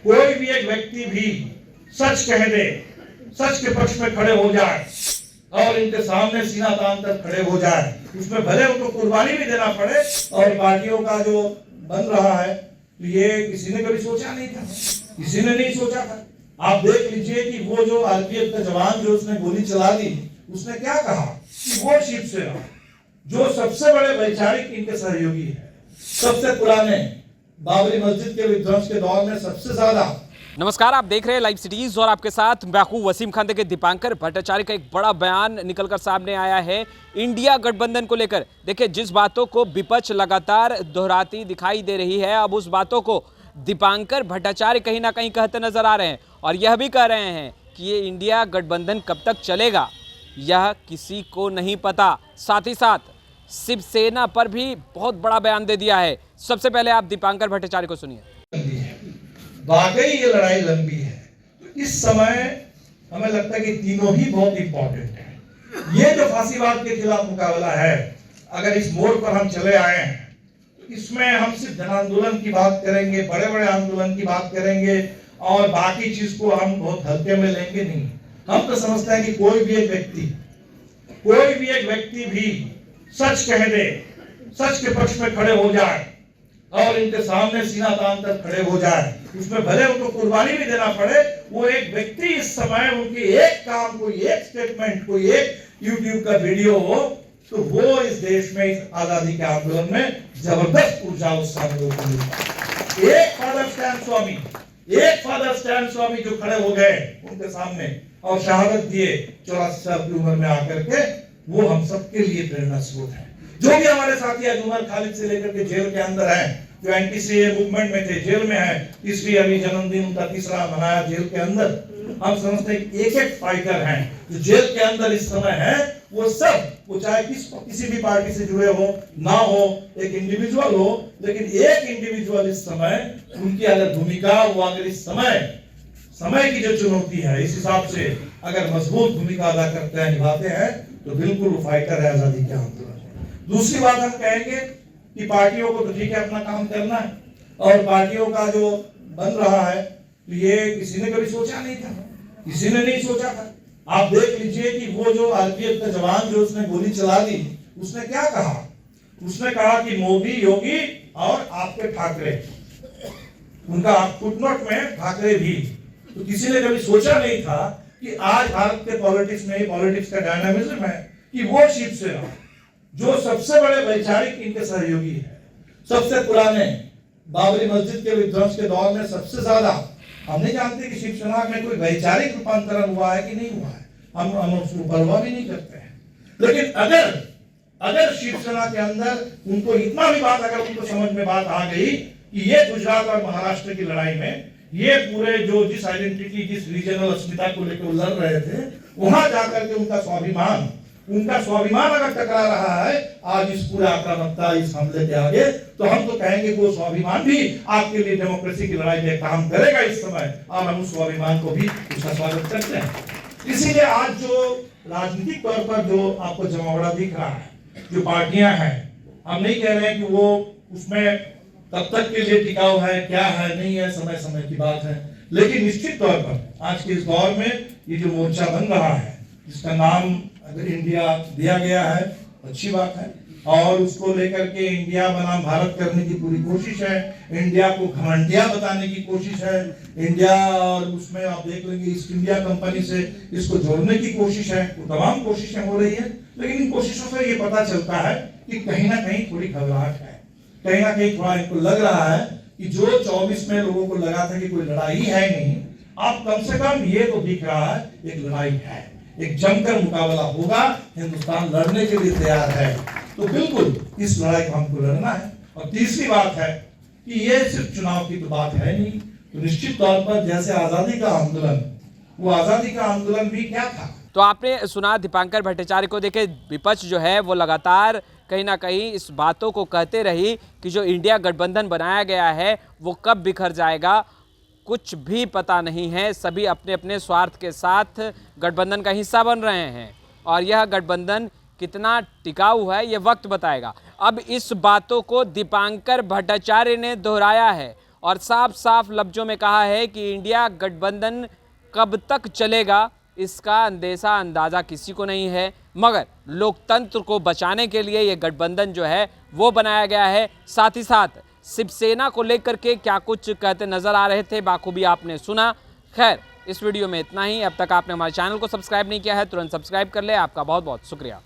कोई भी एक व्यक्ति भी सच कह दे, सच के पक्ष में खड़े हो जाए और इनके सामने सीना तान कर खड़े हो जाए, उसमें भले उनको कुर्बानी भी देना पड़े। और पार्टियों का जो बन रहा है, तो ये किसी ने कभी सोचा नहीं था, किसी ने नहीं सोचा था। आप देख लीजिए कि वो जो आरपीएफ का जवान जो उसने गोली चला दी, उसने क्या कहा कि वो शिवसेना जो सबसे बड़े वैचारिक इनके सहयोगी है, सबसे पुराने बाबरी मस्जिद के विध्वंस के दौर में सबसे ज्यादा। नमस्कार, आप देख रहे हैं लाइव सिटीज और आपके साथ मैं हूं वसीम खान। देखिए, दीपांकर भट्टाचार्य का एक बड़ा बयान निकलकर सामने आया है इंडिया गठबंधन को लेकर। देखिए, जिस बातों को विपक्ष लगातार दोहराती दिखाई दे रही है, अब उस बातों को दीपांकर भट्टाचार्य कहीं ना कहीं कहते नजर आ रहे हैं और यह भी कह रहे हैं कि ये इंडिया गठबंधन कब तक चलेगा यह किसी को नहीं पता। साथ ही साथ शिवसेना पर भी बहुत बड़ा बयान दे दिया है। सबसे पहले आप दीपांकर भट्टाचार्य को सुनिए। वाकई ये लड़ाई लंबी है, तो इस समय हमें लगता है कि तीनों ही बहुत इंपॉर्टेंट है। ये जो फांसीवाद के खिलाफ मुकाबला है, अगर इस मोड़ पर हम चले आए हैं, तो इसमें हम सिर्फ जन आंदोलन की बात करेंगे, बड़े बड़े आंदोलन की बात करेंगे और बाकी चीज को हम बहुत हल्के में लेंगे नहीं। हम तो समझते हैं कि कोई भी एक व्यक्ति भी सच कह दे, सच के पक्ष में खड़े हो जाए और इनके सामने सीना तान कर खड़े हो जाए, उसमें भले उनको कुर्बानी भी देना पड़े। वो एक व्यक्ति इस समय उनकी एक काम, कोई एक स्टेटमेंट, कोई एक यूट्यूब का वीडियो हो, तो वो इस देश में इस आजादी के आंदोलन में जबरदस्त ऊर्जा उत्साह मिलता है। एक फादर स्टैन स्वामी जो खड़े हो गए उनके सामने और शहादत दिए 84 साल की उम्र में आकर के, वो हम सबके लिए प्रेरणा स्रोत है। जो भी हमारे साथी अजूमर खालिद से लेकर के जेल के अंदर हैं, जो एंटी सीए मूवमेंट में थे, जेल में है, तीसरी अभी जन्मदिन उनका तीसरा मनाया जेल के अंदर। हम समझते हैं एक एक फाइटर हैं जो जेल के अंदर इस समय है, वो सब, वो चाहे किसी भी पार्टी से जुड़े हो ना हो, एक इंडिविजुअल हो, लेकिन एक इंडिविजुअल इस समय उनकी अगर भूमिका, वो अगर इस समय की जो चुनौती है, इस हिसाब से अगर मजबूत भूमिका अदा करते हैं, निभाते हैं, तो बिल्कुल वो फाइटर है आजादी के आंदोलन। दूसरी बात हम कहेंगे कि पार्टियों को तो ठीक है अपना काम करना है, और पार्टियों का जो बन रहा है, तो ये किसी ने कभी सोचा नहीं था, किसी ने नहीं सोचा था। आप देख लीजिए कि वो जो आरपीएफ का जवान जो उसने गोली चला दी, उसने क्या कहा, उसने कहा कि मोदी, योगी और आपके ठाकरे, उनका फुटनोट में ठाकरे भी। तो किसी ने कभी सोचा नहीं था कि आज भारत के पॉलिटिक्स में, पॉलिटिक्स का डायनामिज्म है कि वो शिवसेना जो सबसे बड़े वैचारिक इनके सहयोगी है, सबसे पुराने बाबरी मस्जिद के विध्वंस के दौर में सबसे ज्यादा, हम नहीं जानते कि शिवसेना में कोई वैचारिक रूपांतरण हुआ है कि नहीं हुआ है, हम उसको परवाह भी नहीं करते हैं। लेकिन अगर शिवसेना के अंदर उनको इतना भी बात, अगर उनको समझ में बात आ गई कि ये गुजरात और महाराष्ट्र की लड़ाई में, ये पूरे जो जिस आइडेंटिटी, जिस रीजनल अस्मिता को लेकर लड़ रहे थे, वहां जाकर के उनका स्वाभिमान अगर टकरा रहा है आज इस पूरे आक्रामकता, इस हमले के आगे, तो हम तो कहेंगे वो स्वाभिमान भी आपके लिए डेमोक्रेसी की लड़ाई में काम करेगा इस समय, और हम उस स्वाभिमान को भी उसका स्वागत करते हैं। इसीलिए आज जो राजनीतिक तौर पर जो आपको जमावड़ा दिख रहा है, जो पार्टियां हैं, हम नहीं कह रहे हैं कि वो उसमें तब तक के लिए टिकाऊ है, क्या है, नहीं है, समय समय की बात है। लेकिन निश्चित तौर पर आज के इस दौर में ये जो मोर्चा बन रहा है, जिसका नाम अगर इंडिया दिया गया है, अच्छी बात है, और उसको लेकर के इंडिया बनाम भारत करने की पूरी कोशिश है, इंडिया को घमंडिया बताने की कोशिश है, इंडिया, और उसमें आप देख लेंगे ईस्ट इंडिया कंपनी से इसको जोड़ने की कोशिश है, वो तमाम कोशिशें हो रही है। लेकिन इन कोशिशों से ये पता चलता है कि कहीं ना कहीं थोड़ी घबराहट है, कहीं ना कहीं थोड़ा इनको लग रहा है कि जो 24 में लोगों को लगा था कि कोई लड़ाई है नहीं, अब कम से कम ये तो दिख रहा है एक लड़ाई है, एक जमकर मुकाबला होगा, हिंदुस्तान लड़ने के लिए तैयार है। तो बिल्कुल इस लड़ाई को हमको लड़ना है। और तीसरी बात है कि ये सिर्फ चुनाव की तो बात है नहीं, तो निश्चित तौर पर जैसे आजादी का आंदोलन, वो आजादी का आंदोलन भी क्या था। तो आपने सुना दीपांकर भट्टाचार्य को। देखे, विपक्ष जो है वो लगातार कहीं ना कहीं इस बातों को कहते रही कि जो इंडिया गठबंधन बनाया गया है वो कब बिखर जाएगा कुछ भी पता नहीं है। सभी अपने अपने स्वार्थ के साथ गठबंधन का हिस्सा बन रहे हैं और यह गठबंधन कितना टिकाऊ है ये वक्त बताएगा। अब इस बातों को दीपांकर भट्टाचार्य ने दोहराया है और साफ साफ लफ्जों में कहा है कि इंडिया गठबंधन कब तक चलेगा इसका अंदेशा अंदाज़ा किसी को नहीं है, मगर लोकतंत्र को बचाने के लिए ये गठबंधन जो है वो बनाया गया है। साथ ही साथ शिवसेना को लेकर के क्या कुछ कहते नजर आ रहे थे बाखूबी आपने सुना। खैर, इस वीडियो में इतना ही। अब तक आपने हमारे चैनल को सब्सक्राइब नहीं किया है तुरंत सब्सक्राइब कर ले। आपका बहुत बहुत शुक्रिया।